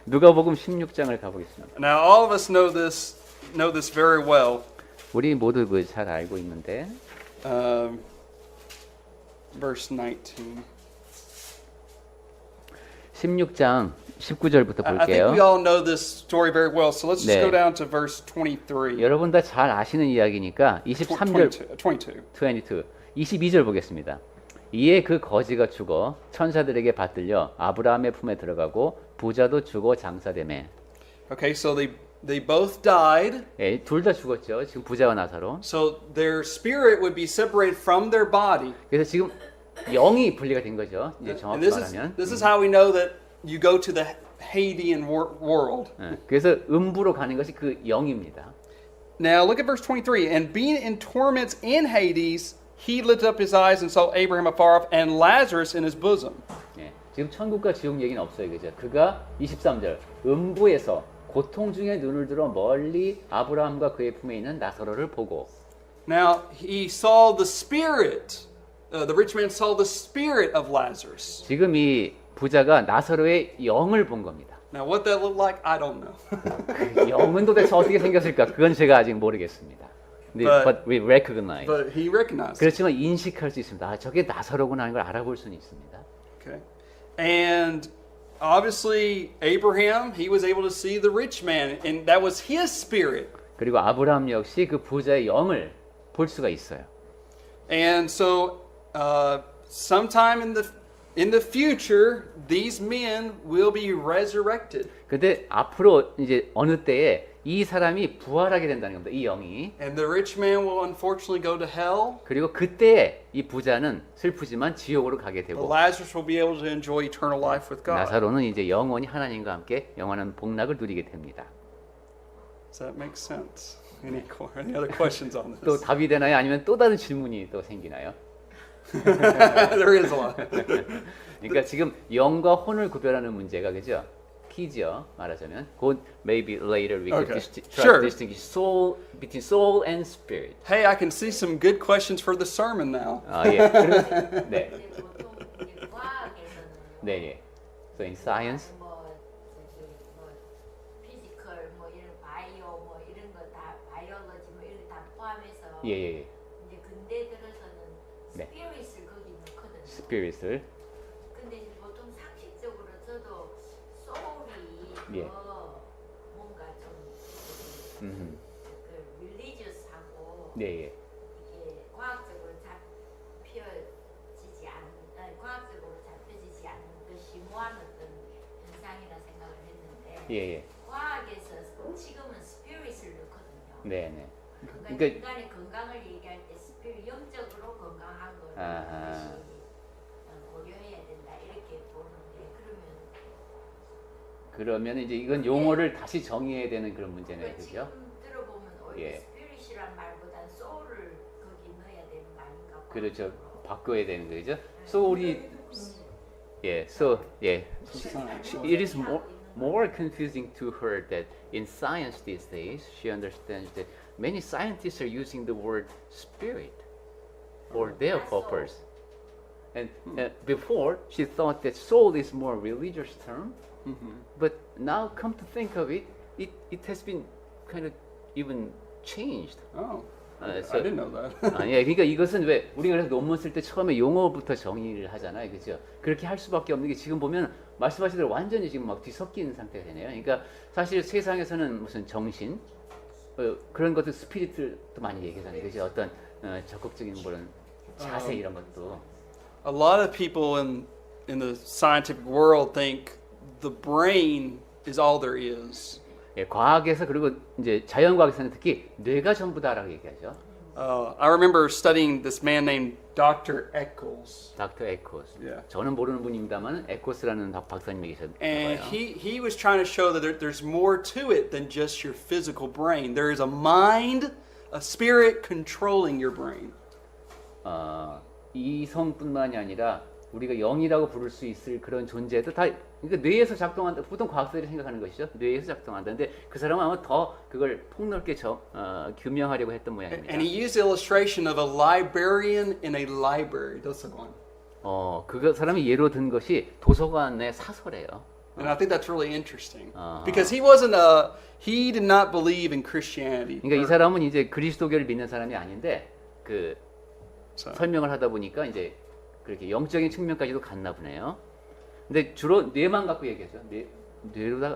[SPEAKER 2] 누가복음 16장을 가보겠습니다.
[SPEAKER 1] now all of us know this very well.
[SPEAKER 2] 우리 모두 그 잘 알고 있는데
[SPEAKER 1] Verse 19.
[SPEAKER 2] 16장 19절부터
[SPEAKER 1] I think we
[SPEAKER 2] 볼게요.
[SPEAKER 1] all know this story very well. So let's just
[SPEAKER 2] 네.
[SPEAKER 1] go down to verse 23.
[SPEAKER 2] 여러분 다 잘 아시는 이야기니까 23절
[SPEAKER 1] 22.
[SPEAKER 2] 22절 보겠습니다. 이에 그 거지가 죽어 천사들에게 받들려 아브라함의 품에 들어가고 부자도 죽어 장사되매.
[SPEAKER 1] Okay, so they both died.
[SPEAKER 2] 예, 둘 다 죽었죠. 지금 부자와 나사로.
[SPEAKER 1] So their spirit would be separated from their body.
[SPEAKER 2] 그래서 지금 영이 분리가 된 거죠. 이제
[SPEAKER 1] And
[SPEAKER 2] 정확히
[SPEAKER 1] this is
[SPEAKER 2] 말하면.
[SPEAKER 1] this is how we know that you go to the Hadean world.
[SPEAKER 2] 예, 그래서 음부로 가는 것이 그 영입니다.
[SPEAKER 1] Now look at verse 23. And being in torments in Hades, he lifted up his eyes and saw Abraham afar off and Lazarus in his bosom.
[SPEAKER 2] 예, 지금 천국과 지옥 얘기는 없어요. 그죠? 그가 23절 음부에서 고통 중에 눈을 들어 멀리 아브라함과 그의 품에 있는 나사로를 보고.
[SPEAKER 1] Now he saw the spirit. The rich man saw the spirit of Lazarus.
[SPEAKER 2] 지금 이 부자가 나사로의 영을 본 겁니다.
[SPEAKER 1] Now what that looked like, I don't know.
[SPEAKER 2] 그 영은 도대체 어떻게 생겼을까? 그건 제가 아직 모르겠습니다. 근데 but we recognize.
[SPEAKER 1] But he recognized.
[SPEAKER 2] 그렇지만 인식할 수 있습니다. 저게 나사로구나 하는 걸 알아볼 수는 있습니다.
[SPEAKER 1] Okay. And obviously Abraham, he was able to see the rich man, and that was his spirit.
[SPEAKER 2] 그리고 아브라함 역시 그 부자의 영을 볼 수가 있어요.
[SPEAKER 1] And so sometime in the future, these men will be resurrected.
[SPEAKER 2] 근데 앞으로 이제 어느 때에 이 사람이 부활하게 된다는 겁니다. 이 영이.
[SPEAKER 1] And the rich man will unfortunately go to hell,
[SPEAKER 2] 그리고 그때 이 부자는 슬프지만 지옥으로 가게
[SPEAKER 1] but
[SPEAKER 2] 되고
[SPEAKER 1] Lazarus will be able to enjoy eternal life with God.
[SPEAKER 2] 나사로는 이제 영원히 하나님과 함께 영원한 복락을 누리게 됩니다.
[SPEAKER 1] Does that make sense? Any other questions on
[SPEAKER 2] 또
[SPEAKER 1] this?
[SPEAKER 2] 답이 되나요? 아니면 또 다른 질문이 또 생기나요?
[SPEAKER 1] There is a lot.
[SPEAKER 2] 그러니까 지금 영과 혼을 구별하는 문제가 그죠? 키죠. 말하자면 곧 maybe later we could
[SPEAKER 1] Okay.
[SPEAKER 2] try
[SPEAKER 1] Sure.
[SPEAKER 2] to distinguish soul between soul and spirit.
[SPEAKER 1] Hey, I can see some good questions for the sermon now.
[SPEAKER 2] 아 예. 네.
[SPEAKER 3] 근데 보통 이제 과학에서는
[SPEAKER 2] 네 예. So in science,
[SPEAKER 3] 뭐 저기 뭐 피지컬 뭐 이런 바이오 뭐 이런 거 다 바이올로지 뭐 이런 거 다 포함해서
[SPEAKER 2] 예, 예, 예.
[SPEAKER 3] 이제 근대 들어서는
[SPEAKER 2] 네.
[SPEAKER 3] 스피릿을 거기 넣거든요.
[SPEAKER 2] spirit을
[SPEAKER 3] 근데 이제 보통 상식적으로 저도 소울이
[SPEAKER 2] 예.
[SPEAKER 3] 더 뭔가 좀
[SPEAKER 2] 음.
[SPEAKER 3] 그 릴리지어스하고
[SPEAKER 2] 네, 예.
[SPEAKER 3] 이게 과학적으로 잡혀지지 않는 과학적으로 잡혀지지 않는 그 심오한 어떤 현상이라 생각을 했는데
[SPEAKER 2] 예, 예.
[SPEAKER 3] 과학에서 지금은 스피릿을 넣거든요.
[SPEAKER 2] 네, 네.
[SPEAKER 3] 그러니까
[SPEAKER 2] 그러니까-
[SPEAKER 3] 인간의 건강을 얘기할 때 스피릿 영적으로 건강한 거를
[SPEAKER 2] 아하.
[SPEAKER 3] 다시 고려해야 된다 이렇게 보는데
[SPEAKER 2] 그러면 이제 이건 용어를 다시 정의해야 되는 그런 문제네요.
[SPEAKER 3] 그러니까
[SPEAKER 2] 그죠?
[SPEAKER 3] 지금 들어보면 오히려
[SPEAKER 2] 예.
[SPEAKER 3] 스피릿이란 말보단 소울을 거기 넣어야 되는 거 아닌가
[SPEAKER 2] 그렇죠. 바꿔야 되는 거죠. So 우리 예, so 예. It is more confusing to her that in science these days she understands that many scientists are using the word spirit for their purpose. And before she thought that soul is more religious term, but now come to think of it, it has been kind of even changed.
[SPEAKER 1] Oh,
[SPEAKER 2] Uh,
[SPEAKER 1] I
[SPEAKER 2] so-
[SPEAKER 1] didn't know that.
[SPEAKER 2] 아니에요. 그러니까 이것은 왜 우리가 그래서 논문 쓸 때 처음에 용어부터 정의를 하잖아요. 그렇죠? 그렇게 할 수밖에 없는 게 지금 보면 말씀하신 대로 완전히 지금 막 뒤섞인 상태가 되네요. 그러니까 사실 세상에서는 무슨 정신 그런 것들 스피릿도 많이 얘기하잖아요. 그죠? 어떤 적극적인 그런 자세 이런 것도
[SPEAKER 1] A lot of people in the scientific world think the brain is all there is.
[SPEAKER 2] 예, 과학에서 그리고 이제 자연과학에서는 특히 뇌가 전부다라고 얘기하죠.
[SPEAKER 1] I remember studying this man named Dr. Eccles.
[SPEAKER 2] 닥터 에코스.
[SPEAKER 1] Yeah.
[SPEAKER 2] 저는 모르는 분입니다만 에코스라는 박사님이
[SPEAKER 1] And
[SPEAKER 2] 계셨어요.
[SPEAKER 1] he was trying to show that there's more to it than just your physical brain. There is a mind, a spirit controlling your brain.
[SPEAKER 2] 이성뿐만이 아니라 우리가 영이라고 부를 수 있을 그런 존재도 다 그러니까 뇌에서 작동한다. 보통 과학자들이 생각하는 것이죠. 뇌에서 작동한다는데 그 사람은 아마 더 그걸 폭넓게 규명하려고 했던 모양입니다.
[SPEAKER 1] And he used illustration of a librarian in a library. 도서관.
[SPEAKER 2] 그 사람이 예로 든 것이 도서관의 사설이에요.
[SPEAKER 1] And I think that's really interesting
[SPEAKER 2] Uh-huh.
[SPEAKER 1] because he did not believe in Christianity.
[SPEAKER 2] 그러니까 이 사람은 이제 그리스도교를 믿는 사람이 아닌데 그
[SPEAKER 1] So,
[SPEAKER 2] 설명을 하다 보니까 이제 그렇게 영적인 측면까지도 갔나 보네요. 근데 주로 뇌만 갖고 얘기하죠.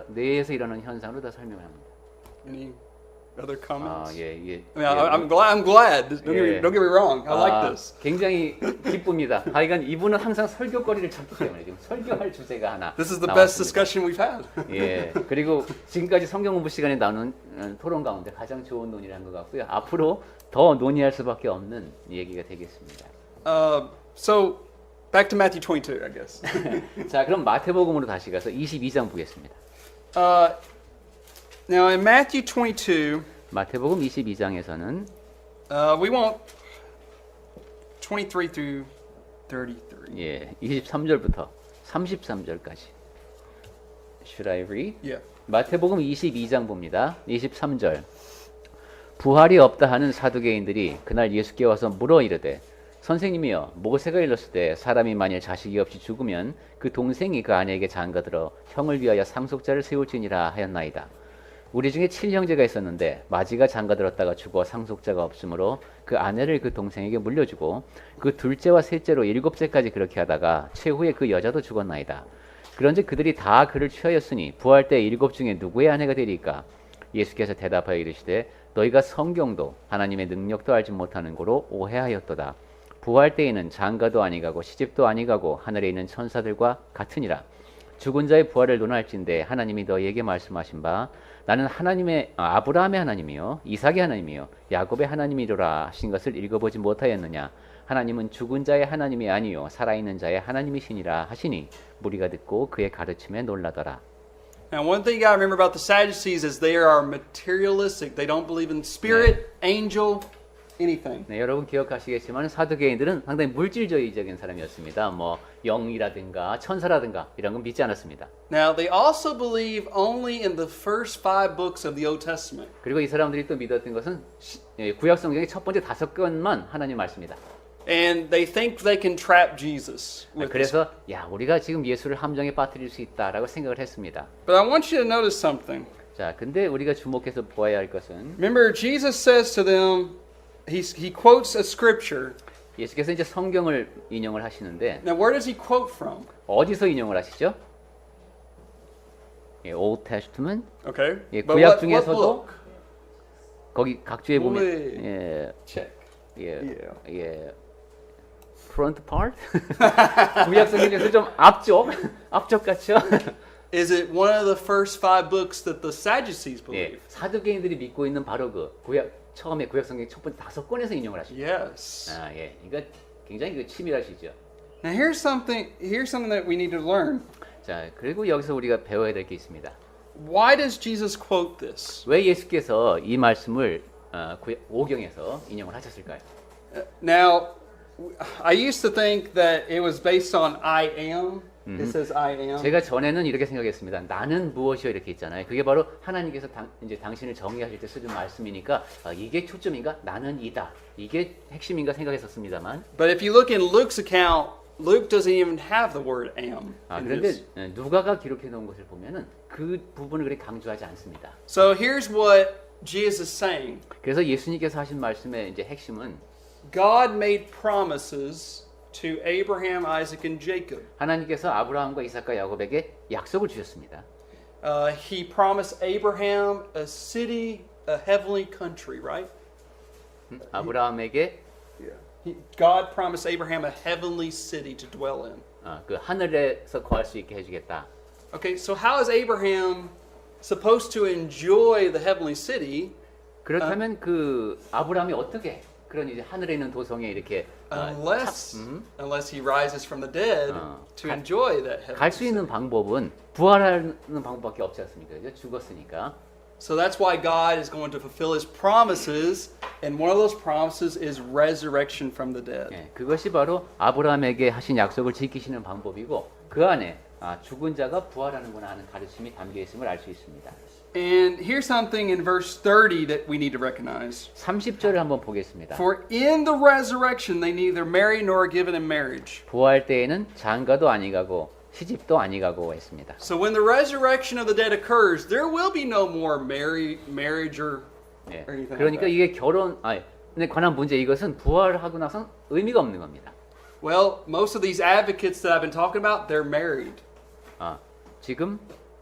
[SPEAKER 2] 뇌에서 일어나는 현상으로 다 설명을 합니다.
[SPEAKER 1] any other comments?
[SPEAKER 2] 예.
[SPEAKER 1] I mean, I'm glad.
[SPEAKER 2] Yeah.
[SPEAKER 1] Don't get me wrong. I like this.
[SPEAKER 2] 굉장히 기쁩니다. 하여간 이분은 항상 설교거리를 찾기 때문에 지금 설교할 주제가 하나
[SPEAKER 1] This is the
[SPEAKER 2] 나왔습니다.
[SPEAKER 1] best discussion we've had.
[SPEAKER 2] 예. 그리고 지금까지 성경 공부 시간에 나눈 토론 가운데 가장 좋은 논의를 한 것 같고요. 앞으로 더 논의할 수밖에 없는 얘기가 되겠습니다.
[SPEAKER 1] So back to Matthew 22, I guess.
[SPEAKER 2] 자, 그럼 마태복음으로 다시 가서 22장 보겠습니다.
[SPEAKER 1] Now in Matthew 22,
[SPEAKER 2] 마태복음 22장에서는
[SPEAKER 1] we want 23 through 33.
[SPEAKER 2] 예, 23절부터 33절까지. Should I read?
[SPEAKER 1] Yeah.
[SPEAKER 2] 마태복음 22장 봅니다. 23절. 부활이 없다 하는 사두개인들이 그날 예수께 와서 물어 이르되 선생님이여 모세가 일렀을 때 사람이 만일 자식이 없이 죽으면 그 동생이 그 아내에게 장가들어 형을 위하여 상속자를 세울지니라 하였나이다. 우리 중에 7형제가 있었는데 마지가 장가들었다가 죽어 상속자가 없으므로 그 아내를 그 동생에게 물려주고 그 둘째와 셋째로 7째까지 그렇게 하다가 최후에 그 여자도 죽었나이다. 그런즉 그들이 다 그를 취하였으니 부활 때 7 중에 누구의 아내가 되리까? 예수께서 대답하여 이르시되 너희가 성경도 하나님의 능력도 알지 못하는 고로 오해하였도다. 부활 때에는 장가도 아니가고 시집도 아니가고 하늘에 있는 천사들과 같으니라. 죽은 자의 부활을 논할진대 하나님이 너희에게 말씀하신 바 나는 하나님의 아브라함의 하나님이요 이삭의 하나님이요 야곱의 하나님이로라 하신 것을 읽어보지 못하였느냐. 하나님은 죽은 자의 하나님이 아니요 살아있는 자의 하나님이시니라 하시니 무리가 듣고 그의 가르침에 놀라더라.
[SPEAKER 1] Now, one thing you got to remember about the Sadducees is they are materialistic. They don't believe in spirit, angel, anything.
[SPEAKER 2] 네, 여러분 기억하시겠지만 사두개인들은 상당히 물질주의적인 사람이었습니다. 뭐 영이라든가 천사라든가 이런 건 믿지 않았습니다.
[SPEAKER 1] Now, they also believe only in the first 5 books of the Old Testament.
[SPEAKER 2] 그리고 이 사람들이 또 믿었던 것은 구약 성경의 첫 번째 5권만 하나님 말씀이다.
[SPEAKER 1] And they think they can trap Jesus with this.
[SPEAKER 2] 그래서 야 우리가 지금 예수를 함정에 빠뜨릴 수 있다라고 생각을 했습니다.
[SPEAKER 1] But I want you to notice something.
[SPEAKER 2] 자, 근데 우리가 주목해서 보아야 할 것은
[SPEAKER 1] Remember, Jesus says to them, he quotes a scripture.
[SPEAKER 2] 예수께서 이제 성경을 인용을 하시는데
[SPEAKER 1] Now, where does he quote from?
[SPEAKER 2] 어디서 인용을 하시죠? 예, Old Testament.
[SPEAKER 1] Okay.
[SPEAKER 2] 예,
[SPEAKER 1] But
[SPEAKER 2] 구약
[SPEAKER 1] what
[SPEAKER 2] 중에서도
[SPEAKER 1] book?
[SPEAKER 2] 거기 각주에 보면
[SPEAKER 1] 네.
[SPEAKER 2] 예,
[SPEAKER 1] Check.
[SPEAKER 2] 예, front part. 구약 성경에서 좀 앞쪽 같죠?
[SPEAKER 1] Is it one of the first 5 books that the Sadducees believe?
[SPEAKER 2] 예, 사두개인들이 믿고 있는 바로 그 처음에 구약 성경 첫 번째 5권에서 인용을 하시죠.
[SPEAKER 1] Yes.
[SPEAKER 2] 아, 예, 이거 굉장히 치밀하시죠.
[SPEAKER 1] Now, here's something that we need to learn.
[SPEAKER 2] 자, 그리고 여기서 우리가 배워야 될 게 있습니다.
[SPEAKER 1] Why does Jesus quote this?
[SPEAKER 2] 왜 예수께서 이 말씀을 오경에서 인용을 하셨을까요?
[SPEAKER 1] Now, I used to think that it was based on I am. It says I am.
[SPEAKER 2] 제가 전에는 이렇게 생각했습니다. 나는 무엇이요 이렇게 있잖아요. 그게 바로 하나님께서 이제 당신을 정의하실 때 쓰는 말씀이니까 이게 초점인가? 나는 이다. 이게 핵심인가 생각했었습니다만.
[SPEAKER 1] But if you look in Luke's account, Luke doesn't even have the word am. in
[SPEAKER 2] 그런데
[SPEAKER 1] his.
[SPEAKER 2] 누가가 기록해 놓은 것을 보면은 그 부분을 그렇게 강조하지 않습니다.
[SPEAKER 1] So here's what Jesus is saying.
[SPEAKER 2] 그래서 예수님께서 하신 말씀의 이제 핵심은
[SPEAKER 1] God made promises to Abraham, Isaac, and Jacob.
[SPEAKER 2] 하나님께서 아브라함과 이삭과 야곱에게 약속을 주셨습니다.
[SPEAKER 1] He promised Abraham a city, a heavenly country, right?
[SPEAKER 2] 아브라함에게
[SPEAKER 1] God promised Abraham a heavenly city to dwell in.
[SPEAKER 2] 그 하늘에서 거할 수 있게 해주겠다.
[SPEAKER 1] Okay, so how is Abraham supposed to enjoy the heavenly city
[SPEAKER 2] 그렇다면 그 아브라함이 어떻게 그런 이제 하늘에 있는 도성에 이렇게
[SPEAKER 1] unless he rises from the dead to enjoy that heavenly
[SPEAKER 2] 갈 수
[SPEAKER 1] city?
[SPEAKER 2] 있는 방법은 부활하는 방법밖에 없지 않습니까? 그죠? 죽었으니까.
[SPEAKER 1] So that's why God is going to fulfill his promises, and one of those promises is resurrection from the dead.
[SPEAKER 2] 예, 그것이 바로 아브라함에게 하신 약속을 지키시는 방법이고 그 안에 죽은 자가 부활하는구나 하는 가르침이 담겨 있음을 알 수 있습니다.
[SPEAKER 1] And here's something in verse 30 that we need to recognize.
[SPEAKER 2] 30절을 한번 보겠습니다.
[SPEAKER 1] For in the resurrection they neither marry nor are given in marriage.
[SPEAKER 2] 부활 때에는 장가도 아니가고 시집도 아니가고 했습니다.
[SPEAKER 1] So when the resurrection of the dead occurs, there will be no more marriage or
[SPEAKER 2] 예,
[SPEAKER 1] anything
[SPEAKER 2] 그러니까
[SPEAKER 1] like that.
[SPEAKER 2] 이게 결혼에 관한 문제 이것은 부활하고 나선 의미가 없는 겁니다.
[SPEAKER 1] Well, most of these advocates that I've been talking about, they're married.
[SPEAKER 2] 지금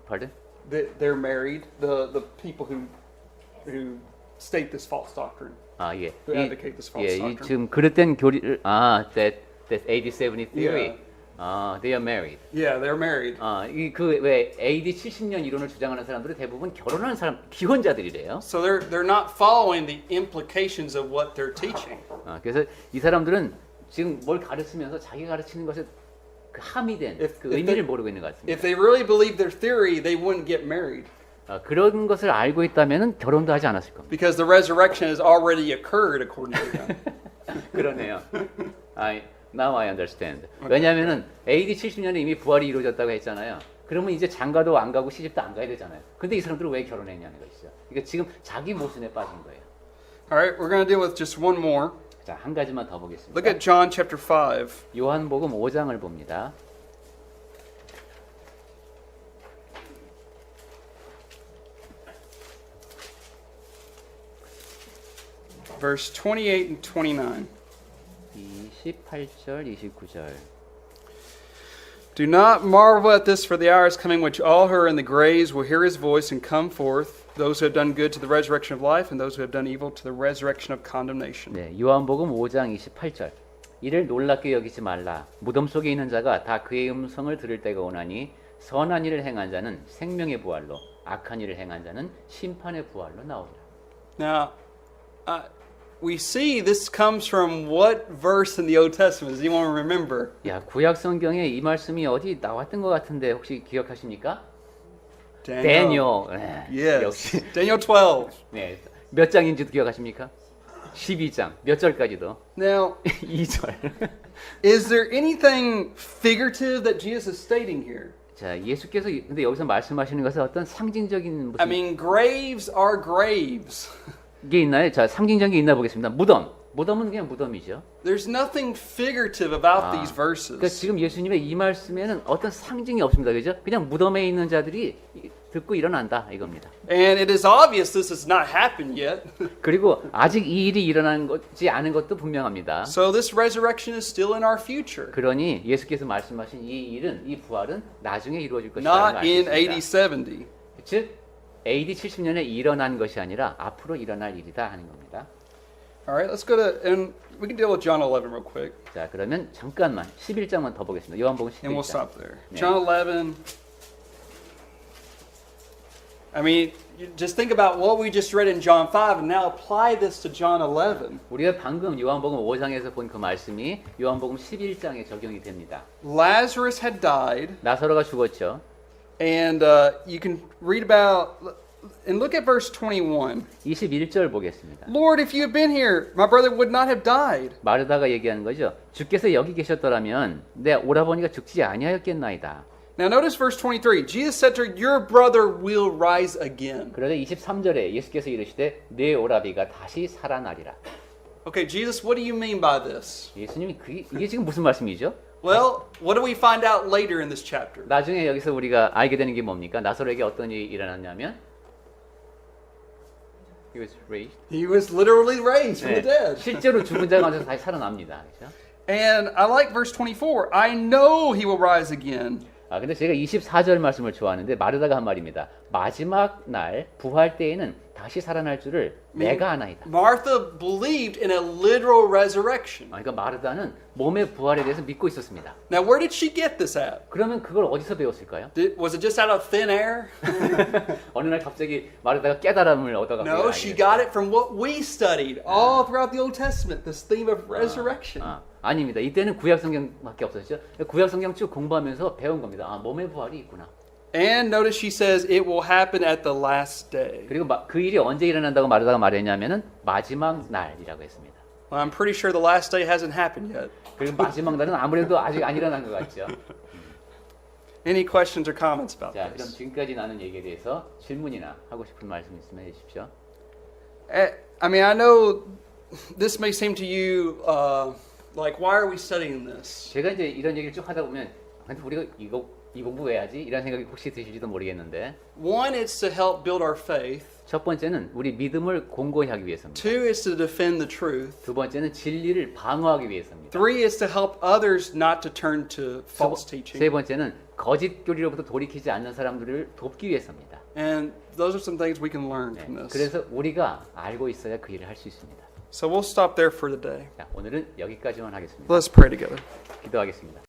[SPEAKER 2] pardon?
[SPEAKER 1] They're married. The people who state this false doctrine.
[SPEAKER 2] 예.
[SPEAKER 1] Who advocate this false doctrine.
[SPEAKER 2] 지금 그릇된 교리를 that AD 70 theory. They are married.
[SPEAKER 1] Yeah, they're married.
[SPEAKER 2] 왜 AD 70년 이론을 주장하는 사람들은 대부분 결혼한 사람 기혼자들이래요.
[SPEAKER 1] So they're not following the implications of what they're teaching.
[SPEAKER 2] 그래서 이 사람들은 지금 뭘 가르치면서 자기 가르치는 것에 그 함의된 그 의미를 모르고 있는 것 같습니다.
[SPEAKER 1] If they really believed their theory, they wouldn't get married.
[SPEAKER 2] 그런 것을 알고 있다면은 결혼도 하지 않았을 겁니다.
[SPEAKER 1] Because the resurrection has already occurred according to them.
[SPEAKER 2] 그러네요. Now I understand. 왜냐하면은 AD 70년에 이미 부활이 이루어졌다고 했잖아요. 그러면 이제 장가도 안 가고 시집도 안 가야 되잖아요. 근데 이 사람들은 왜 결혼했냐는 것이죠. 그러니까 지금 자기 모순에 빠진 거예요.
[SPEAKER 1] All right, we're going to deal with just one more.
[SPEAKER 2] 자, 한 가지만 더 보겠습니다.
[SPEAKER 1] Look at John chapter 5.
[SPEAKER 2] 요한복음 5장을 봅니다.
[SPEAKER 1] Verse 28 and 29.
[SPEAKER 2] 28절, 29절.
[SPEAKER 1] Do not marvel at this, for the hour is coming which all who are in the graves will hear his voice and come forth, those who have done good to the resurrection of life, and those who have done evil to the resurrection of condemnation.
[SPEAKER 2] 네, 요한복음 5장 28절. 이를 놀랍게 여기지 말라. 무덤 속에 있는 자가 다 그의 음성을 들을 때가 오나니 선한 일을 행한 자는 생명의 부활로 악한 일을 행한 자는 심판의 부활로 나오리라.
[SPEAKER 1] Now, we see this comes from what verse in the Old Testament? Does anyone remember?
[SPEAKER 2] 야, 구약 성경에 이 말씀이 어디 나왔던 것 같은데 혹시 기억하십니까? 다니엘.
[SPEAKER 1] Yes.
[SPEAKER 2] 역시.
[SPEAKER 1] Daniel 12.
[SPEAKER 2] 네. 몇 장인지도 기억하십니까? 12장. 몇 절까지도?
[SPEAKER 1] Now,
[SPEAKER 2] 2절.
[SPEAKER 1] is there anything figurative that Jesus is stating here?
[SPEAKER 2] 자, 예수께서 근데 여기서 말씀하시는 것은 어떤 상징적인
[SPEAKER 1] I
[SPEAKER 2] 무슨
[SPEAKER 1] mean, graves are graves.
[SPEAKER 2] 게 있나요? 자, 상징적인 게 있나 보겠습니다. 무덤. 무덤은 그냥 무덤이죠.
[SPEAKER 1] There's nothing figurative about these
[SPEAKER 2] 그러니까
[SPEAKER 1] verses.
[SPEAKER 2] 지금 예수님의 이 말씀에는 어떤 상징이 없습니다. 그죠? 그냥 무덤에 있는 자들이 듣고 일어난다 이겁니다.
[SPEAKER 1] And it is obvious this has not happened yet.
[SPEAKER 2] 그리고 아직 이 일이 일어난 것지 않은 것도 분명합니다.
[SPEAKER 1] So this resurrection is still in our future,
[SPEAKER 2] 그러니 예수께서 말씀하신 이 일은, 이 부활은 나중에 이루어질 것이라는 걸
[SPEAKER 1] not
[SPEAKER 2] 알수
[SPEAKER 1] in
[SPEAKER 2] 있습니다.
[SPEAKER 1] AD 70.
[SPEAKER 2] 즉 AD 70년에 일어난 것이 아니라 앞으로 일어날 일이다 하는 겁니다.
[SPEAKER 1] All right, let's go to, and we can deal with John 11 real quick,
[SPEAKER 2] 자, 그러면 잠깐만 11장만 더 보겠습니다. 요한복음
[SPEAKER 1] and we'll
[SPEAKER 2] 11장.
[SPEAKER 1] stop there.
[SPEAKER 2] Yeah.
[SPEAKER 1] John 11. I mean, you just think about what we just read in John 5 and now apply this to John 11.
[SPEAKER 2] 우리가 방금 요한복음 5장에서 본 그 말씀이 요한복음 11장에 적용이 됩니다.
[SPEAKER 1] Lazarus had died,
[SPEAKER 2] 나사로가 죽었죠.
[SPEAKER 1] and you can read about, and look at verse 21.
[SPEAKER 2] 21절 보겠습니다.
[SPEAKER 1] Lord, if you had been here, my brother would not have died.
[SPEAKER 2] 마르다가 얘기하는 거죠. 주께서 여기 계셨더라면 내 오라버니가 죽지 아니하였겠나이다.
[SPEAKER 1] Now notice verse 23. Jesus said to her, your brother will rise again.
[SPEAKER 2] 그러자 23절에 예수께서 이르시되 내 오라비가 다시 살아나리라.
[SPEAKER 1] Okay, Jesus, what do you mean by this?
[SPEAKER 2] 예수님이 이게 지금 무슨 말씀이죠?
[SPEAKER 1] Well, what do we find out later in this chapter?
[SPEAKER 2] 나중에 여기서 우리가 알게 되는 게 뭡니까? 나사로에게 어떤 일이 일어났냐면 He was raised.
[SPEAKER 1] He was literally raised from
[SPEAKER 2] 네,
[SPEAKER 1] the dead.
[SPEAKER 2] 실제로 죽은 자가 앉아서 다시 살아납니다. 그렇죠?
[SPEAKER 1] And I like verse 24. I know he will rise again.
[SPEAKER 2] 아, 근데 제가 24절 말씀을 좋아하는데 마르다가 한 말입니다. 마지막 날 부활 때에는 다시 살아날 줄을 내가 아나이다.
[SPEAKER 1] Martha believed in a literal resurrection.
[SPEAKER 2] 그러니까 마르다는 몸의 부활에 대해서 믿고 있었습니다.
[SPEAKER 1] Now, where did she get this at?
[SPEAKER 2] 그러면 그걸 어디서 배웠을까요?
[SPEAKER 1] Was it just out of thin air?
[SPEAKER 2] 어느 날 갑자기 마르다가 깨달음을 얻어가고
[SPEAKER 1] No, she got it from what we studied all throughout the Old Testament, this theme of resurrection.
[SPEAKER 2] 아닙니다. 이때는 구약 성경밖에 없었죠. 구약 성경 쭉 공부하면서 배운 겁니다. 아, 몸의 부활이 있구나.
[SPEAKER 1] And notice she says it will happen at the last day.
[SPEAKER 2] 그리고 그 일이 언제 일어난다고 마르다가 말했냐면은 마지막 날이라고 했습니다.
[SPEAKER 1] Well, I'm pretty sure the last day hasn't happened yet.
[SPEAKER 2] 그리고 마지막 날은 아무래도 아직 안 일어난 것 같죠.
[SPEAKER 1] Any questions or comments about
[SPEAKER 2] 자, 그럼
[SPEAKER 1] this?
[SPEAKER 2] 지금까지 나눈 얘기에 대해서 질문이나 하고 싶은 말씀 있으면 해주십시오.
[SPEAKER 1] I mean, I know this may seem to you like, why are we studying this?
[SPEAKER 2] 제가 이제 이런 얘기를 쭉 하다 보면 근데 우리가 이 공부 왜 하지? 이런 생각이 혹시 드실지도 모르겠는데
[SPEAKER 1] One is to help build our faith.
[SPEAKER 2] 첫 번째는 우리 믿음을 공고히 하기 위해서입니다.
[SPEAKER 1] Two is to defend the truth.
[SPEAKER 2] 두 번째는 진리를 방어하기 위해서입니다.
[SPEAKER 1] Three is to help others not to turn to false
[SPEAKER 2] 세
[SPEAKER 1] teaching.
[SPEAKER 2] 번째는 거짓 교리로부터 돌이키지 않는 사람들을 돕기 위해서입니다.
[SPEAKER 1] And those are some things we can learn
[SPEAKER 2] 네,
[SPEAKER 1] from this.
[SPEAKER 2] 그래서 우리가 알고 있어야 그 일을 할 수 있습니다.
[SPEAKER 1] So we'll stop there for today.
[SPEAKER 2] 자, 오늘은 여기까지만 하겠습니다.
[SPEAKER 1] Let's pray together.
[SPEAKER 2] 기도하겠습니다.